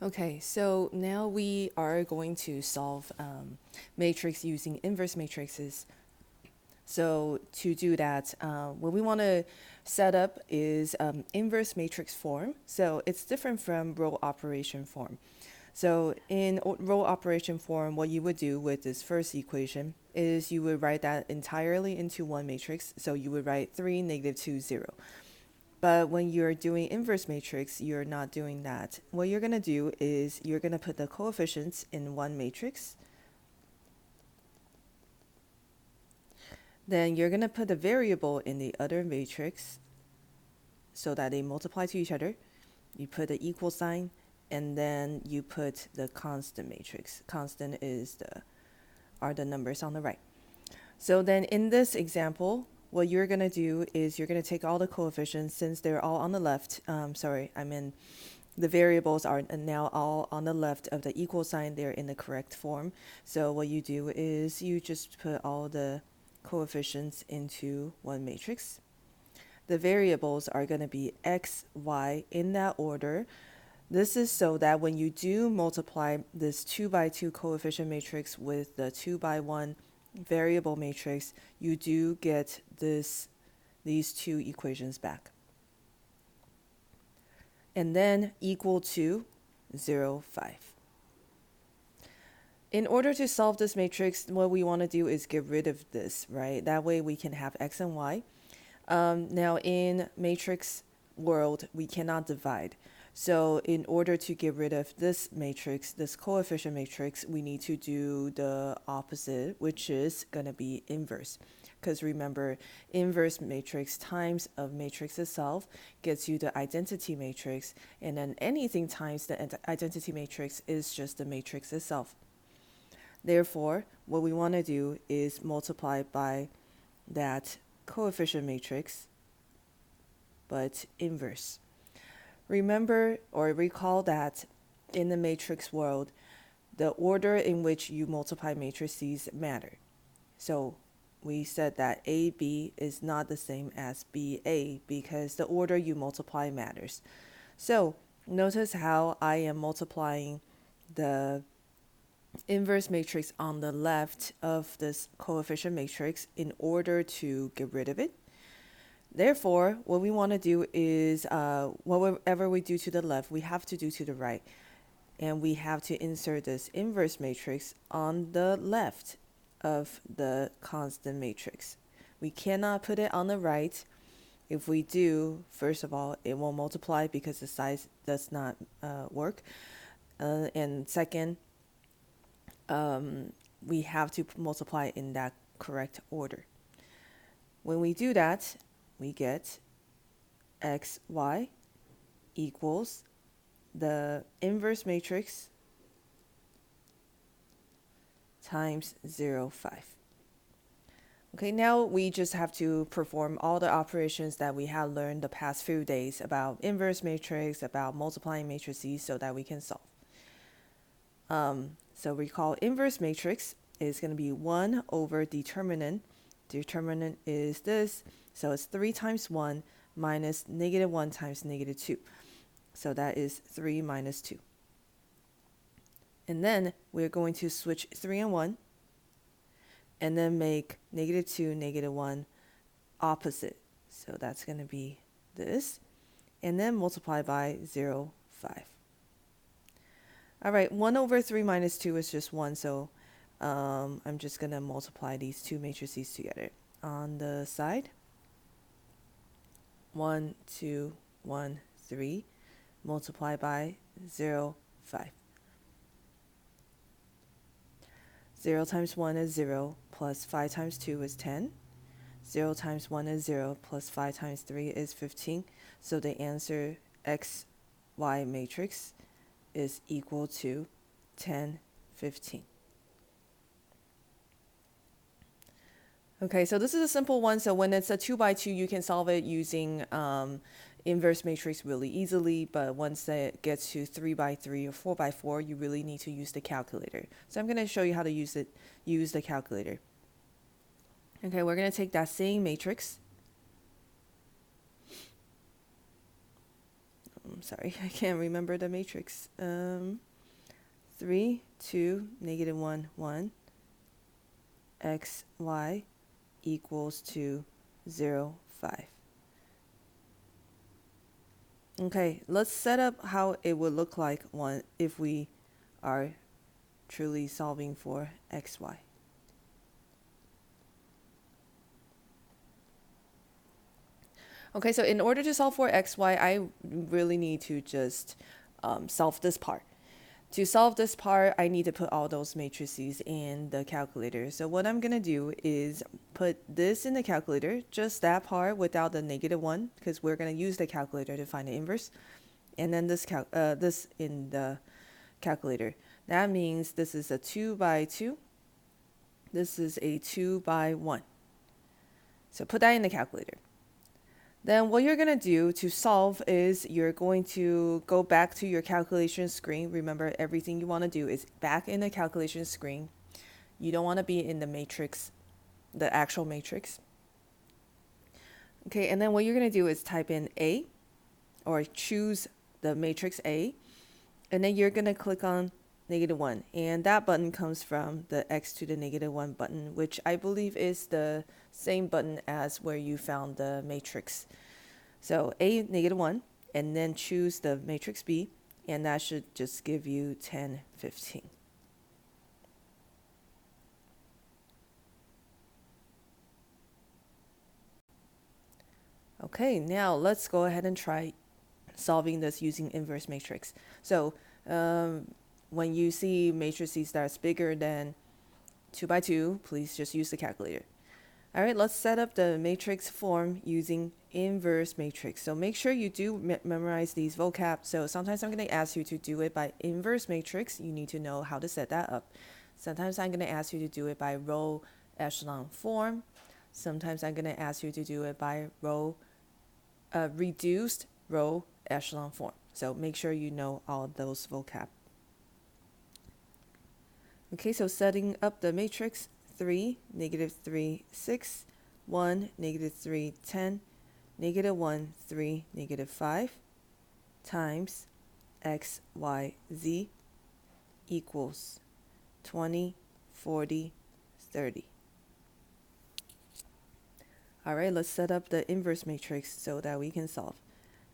Okay, so now we are going to solve matrix using inverse matrices. So to do that, what we want to set up is inverse matrix form. So it's different from row operation form. So in row operation form, what you would do with this first equation is you would write that entirely into one matrix. So you would write 3, negative 2, 0. But when you're doing inverse matrix, you're not doing that. What you're going to do is you're going to put the coefficients in one matrix. Then you're going to put the variable in the other matrix so that they multiply to each other. You put the equal sign, and then you put the constant matrix. Constant are the numbers on the right. So then in this example, what you're going to do is you're going to take all the coefficients since they're all on the left. The variables are now all on the left of the equal sign. They're in the correct form. So what you do is you just put all the coefficients into one matrix. The variables are going to be x, y in that order. This is so that when you do multiply this 2 by 2 coefficient matrix with the 2 by 1 variable matrix, you do get these two equations back. And then equal to 0, 5. In order to solve this matrix, what we want to do is get rid of this, right? That way we can have x and y. Now in matrix world, we cannot divide. So in order to get rid of this matrix, this coefficient matrix, we need to do the opposite, which is going to be inverse. Because remember, inverse matrix times of matrix itself gets you the identity matrix, and then anything times the identity matrix is just the matrix itself. Therefore, what we want to do is multiply by that coefficient matrix, but inverse. Remember or recall that in the matrix world, the order in which you multiply matrices matter. So we said that AB is not the same as BA because the order you multiply matters. So notice how I am multiplying the inverse matrix on the left of this coefficient matrix in order to get rid of it. Therefore, what we want to do is whatever we do to the left, we have to do to the right. And we have to insert this inverse matrix on the left of the constant matrix. We cannot put it on the right. If we do, first of all, it won't multiply because the size does not work. And second, we have to multiply in that correct order. When we do that, we get xy equals the inverse matrix times 0, 5. Okay, now we just have to perform all the operations that we have learned the past few days about inverse matrix, about multiplying matrices so that we can solve. So recall inverse matrix is going to be 1 over determinant. Determinant is this. So it's 3 times 1 minus negative 1 times negative 2. So that is 3 minus 2. And then we're going to switch 3 and 1 and then make negative 2, negative 1 opposite. So that's going to be this. And then multiply by 0, 5. All right, 1 over 3 minus 2 is just 1. So I'm just going to multiply these two matrices together. On the side, 1, 2, 1, 3, multiply by 0, 5. 0 times 1 is 0, plus 5 times 2 is 10. 0 times 1 is 0, plus 5 times 3 is 15. So the answer x, y matrix is equal to 10, 15. Okay, so this is a simple one. So when it's a 2 by 2, you can solve it using inverse matrix really easily. But once it gets to 3 by 3 or 4 by 4, you really need to use the calculator. So I'm going to show you how to use the calculator. Okay, we're going to take that same matrix. sorry, I can't remember the matrix. 3, 2, negative 1, 1, x, y equals to 0, 5. Okay, let's set up how it would look like if we are truly solving for x, y. Okay, so in order to solve for x, y, I really need to just solve this part. To solve this part, I need to put all those matrices in the calculator. So what I'm going to do is put this in the calculator, just that part without the negative 1, because we're going to use the calculator to find the inverse. And then this in the calculator. That means this is a 2 by 2. This is a 2 by 1. So put that in the calculator. Then what you're going to do to solve is you're going to go back to your calculation screen. Remember, everything you want to do is back in the calculation screen. You don't want to be in the matrix, the actual matrix. Okay, and then what you're going to do is type in A, or choose the matrix A, and then you're going to click on negative 1. And that button comes from the x to the negative 1 button, which I believe is the same button as where you found the matrix. So A, negative 1, and then choose the matrix B, and that should just give you 10, 15. Okay, now let's go ahead and try solving this using inverse matrix. So when you see matrices that's bigger than 2 by 2, please just use the calculator. All right, let's set up the matrix form using inverse matrix. So make sure you do memorize these vocab. So sometimes I'm going to ask you to do it by inverse matrix. You need to know how to set that up. Sometimes I'm going to ask you to do it by row echelon form. Sometimes I'm going to ask you to do it by reduced row echelon form. So make sure you know all those vocab. Okay, so setting up the matrix: 3, negative 3, 6, 1, negative 3, 10, negative 1, 3, negative 5, times x, y, z equals 20, 40, 30. All right, let's set up the inverse matrix so that we can solve.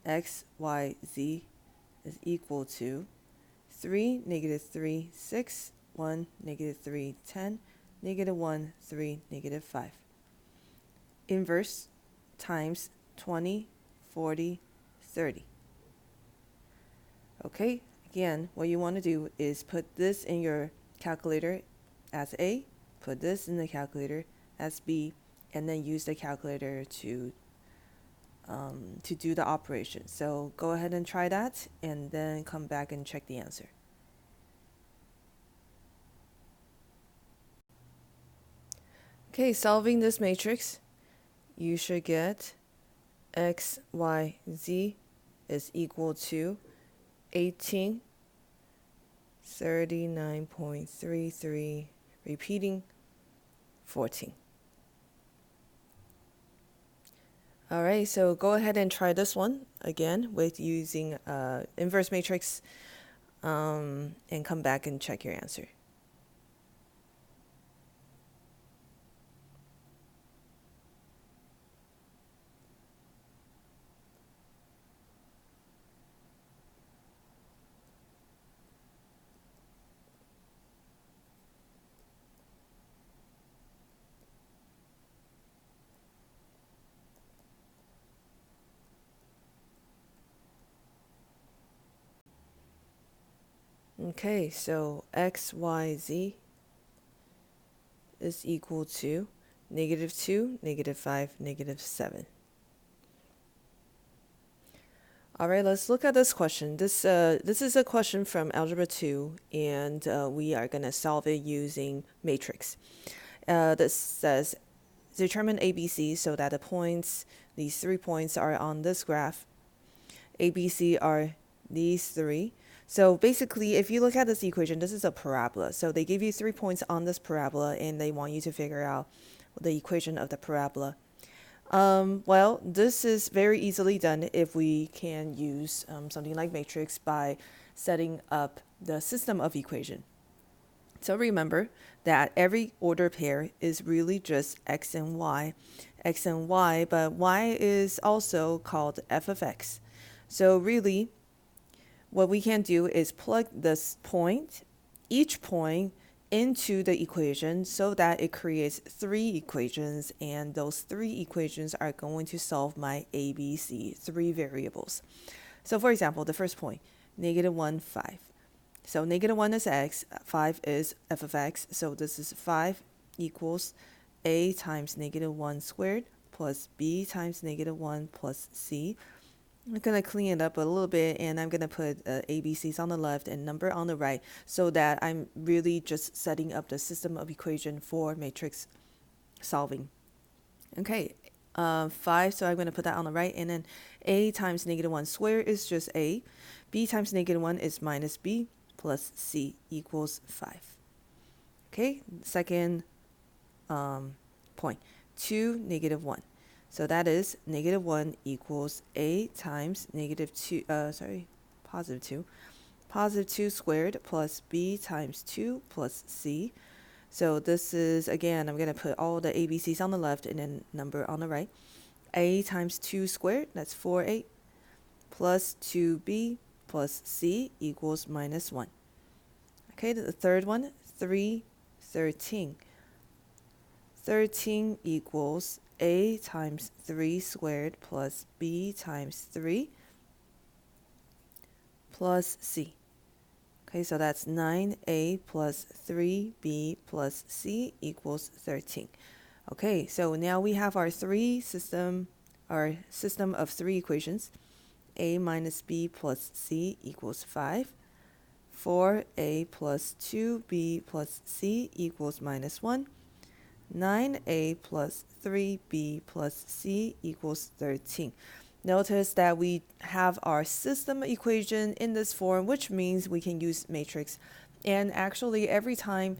X, y, z is equal to 3, negative 3, 6, 1, negative 3, 10, negative 1, 3, negative 5. Inverse times 20, 40, 30. Okay, again, what you want to do is put this in your calculator as A, put this in the calculator as B, and then use the calculator to do the operation. So go ahead and try that, and then come back and check the answer. Okay, solving this matrix, you should get x, y, z is equal to 18, 39.33, repeating 14. All right, so go ahead and try this one again with using inverse matrix, and come back and check your answer. Okay, so x, y, z is equal to negative 2, negative 5, negative 7. All right, let's look at this question. This is a question from Algebra 2, and we are going to solve it using matrix. This says, determine ABC so that these 3 points are on this graph. ABC are these 3. So basically, if you look at this equation, this is a parabola. So they give you 3 points on this parabola, and they want you to figure out the equation of the parabola. Well, this is very easily done if we can use something like matrix by setting up the system of equation. So remember that every order pair is really just x and y, but y is also called f of x. So really, what we can do is plug this point, each point, into the equation so that it creates three equations, and those three equations are going to solve my ABC, three variables. So for example, the first point, -1, 5. So -1 is x, 5 is f of x, so this is 5 equals a times -1 squared plus b times -1 plus c. I'm going to clean it up a little bit, and I'm going to put ABCs on the left and number on the right so that I'm really just setting up the system of equation for matrix solving. Okay, 5, so I'm going to put that on the right, and then a times -1 squared is just a, b times -1 is minus b, plus c equals 5. Okay, second point, 2, -1. So that is -1 equals a times positive 2 squared plus b times 2 plus c. So this is, again, I'm going to put all the ABCs on the left and then number on the right. A times 2 squared, that's 4a, plus 2b plus c equals -1. Okay, the third one, 3, 13. 13 equals a times 3 squared plus b times 3 plus c. Okay, so that's 9a plus 3b plus c equals 13. Okay, so now we have our system of three equations. A minus b plus c equals 5. 4a plus 2b plus c equals -1. 9a plus 3b plus c equals 13. Notice that we have our system equation in this form, which means we can use matrix. And actually, every time,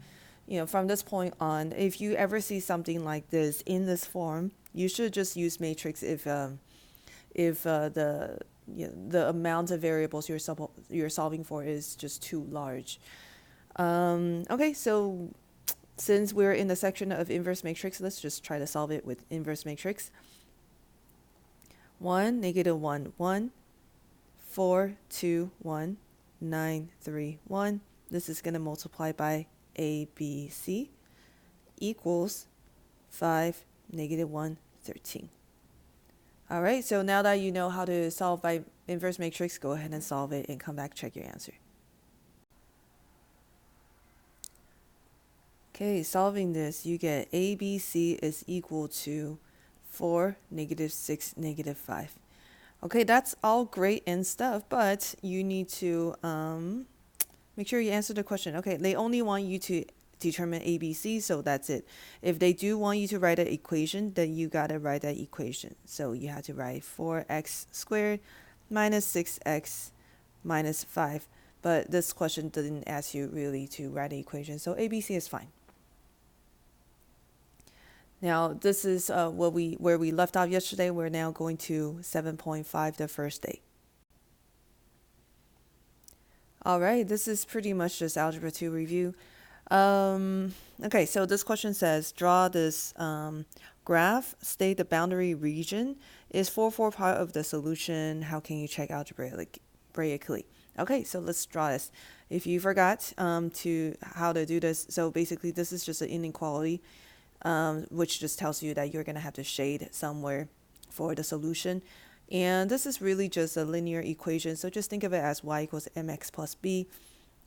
from this point on, if you ever see something like this in this form, you should just use matrix if the amount of variables you're solving for is just too large. Okay, so since we're in the section of inverse matrix, let's just try to solve it with inverse matrix. 1, -1, 1, 4, 2, 1, 9, 3, 1. This is going to multiply by A, B, C equals 5, -1, 13. All right, so now that you know how to solve by inverse matrix, go ahead and solve it and come back, check your answer. Okay, solving this, you get ABC is equal to 4, -6, -5. Okay, that's all great and stuff, but you need to make sure you answer the question. Okay, they only want you to determine ABC, so that's it. If they do want you to write an equation, then you gotta write that equation. So you have to write 4x squared minus 6x minus 5. But this question didn't ask you really to write an equation, so ABC is fine. Now, this is where we left off yesterday. We're now going to 7.5, the first day. All right, this is pretty much just Algebra 2 review. Okay, so this question says, draw this graph, state the boundary region. Is 4 part of the solution? How can you check algebraically? Okay, so let's draw this. If you forgot how to do this, so basically this is just an inequality. Which just tells you that you're going to have to shade somewhere for the solution. And this is really just a linear equation. So just think of it as y equals mx plus b.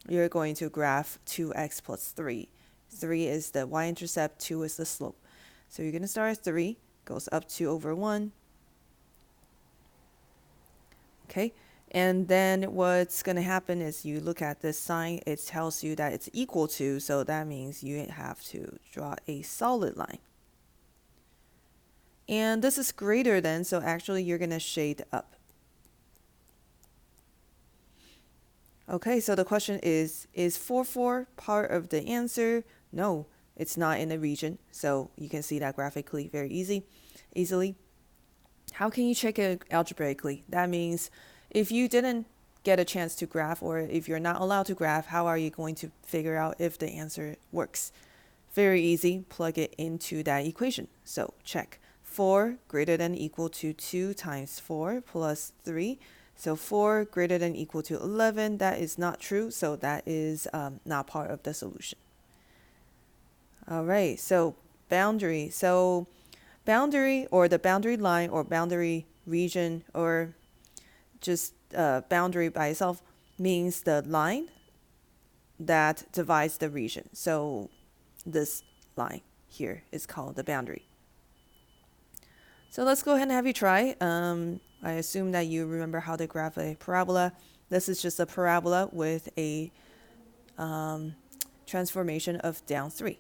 You're going to graph 2x plus 3. 3 is the y-intercept, 2 is the slope. So you're going to start at 3, goes up 2 over 1. Okay. And then what's going to happen is you look at this sign, it tells you that it's equal to, so that means you have to draw a solid line. And this is greater than, so actually you're going to shade up. Okay, so the question is 4 part of the answer? No, it's not in the region. So you can see that graphically very easily. How can you check it algebraically? That means if you didn't get a chance to graph, or if you're not allowed to graph, how are you going to figure out if the answer works? Very easy, plug it into that equation. So check 4 greater than equal to 2 times 4 plus 3. So 4 greater than equal to 11, that is not true, so that is not part of the solution. All right, so boundary. So boundary, or the boundary line, or boundary region, or just boundary by itself means the line that divides the region. So this line here is called the boundary. So let's go ahead and have you try. I assume that you remember how to graph a parabola. This is just a parabola with a transformation of down 3.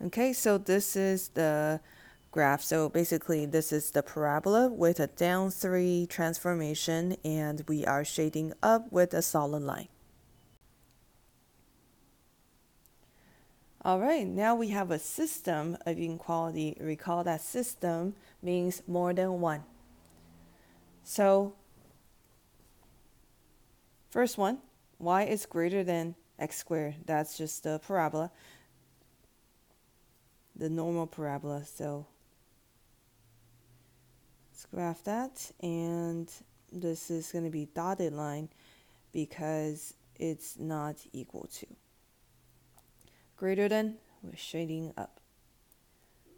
Okay, so this is the graph. So basically, this is the parabola with a down 3 transformation, and we are shading up with a solid line. All right, now we have a system of inequality. Recall that system means more than one. So first one, y is greater than x squared. That's just the parabola, the normal parabola. So let's graph that, and this is going to be dotted line because it's not equal to. Greater than, we're shading up.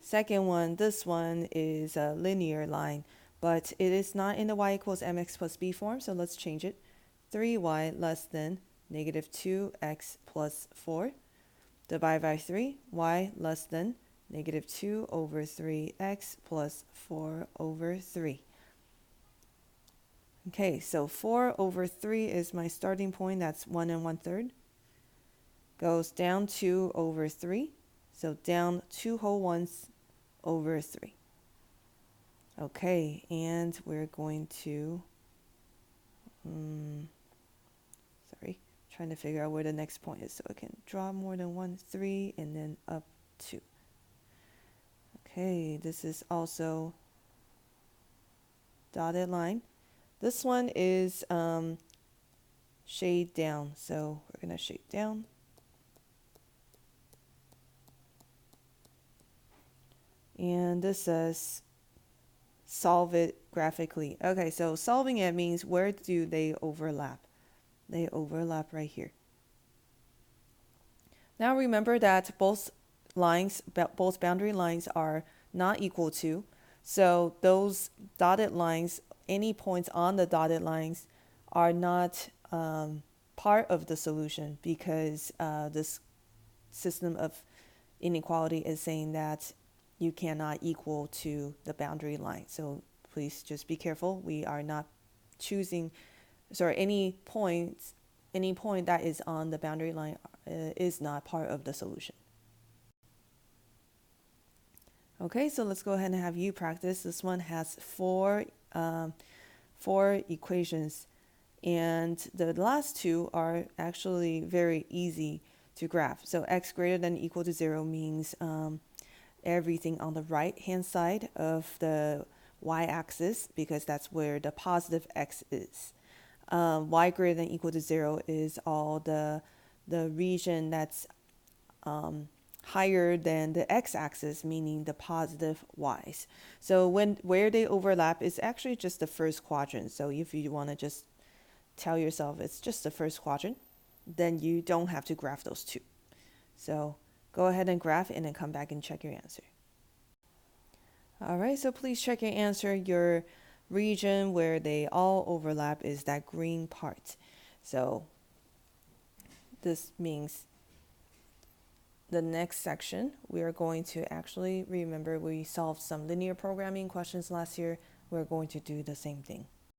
Second one, this one is a linear line, but it is not in the y equals mx plus b form, so let's change it. 3y less than negative 2x plus 4. Divide by 3, y less than negative 2 over 3x plus 4 over 3. Okay, so 4 over 3 is my starting point. That's 1 1/3. Goes down 2 over 3. So down 2 whole ones over 3. Okay, and we're going to, trying to figure out where the next point is so I can draw more than 1, 3, and then up 2. Okay, this is also dotted line. This one is shade down, so we're going to shade down. And this says solve it graphically. Okay, so solving it means where do they overlap? They overlap right here. Now remember that both boundary lines are not equal to. So those dotted lines, any points on the dotted lines are not part of the solution, because this system of inequality is saying that you cannot equal to the boundary line. So please just be careful. We are not choosing, any point that is on the boundary line is not part of the solution. Okay, so let's go ahead and have you practice. This one has four equations, and the last two are actually very easy to graph. So x greater than or equal to 0 means everything on the right hand side of the y-axis, because that's where the positive x is. Y greater than or equal to 0 is all the region that's higher than the x-axis, meaning the positive y's. So where they overlap is actually just the first quadrant. So if you want to just tell yourself it's just the first quadrant, then you don't have to graph those two. So go ahead and graph and then come back and check your answer. All right, so please check your answer. Your region where they all overlap is that green part. So this means the next section, we are going to actually remember we solved some linear programming questions last year. We're going to do the same thing.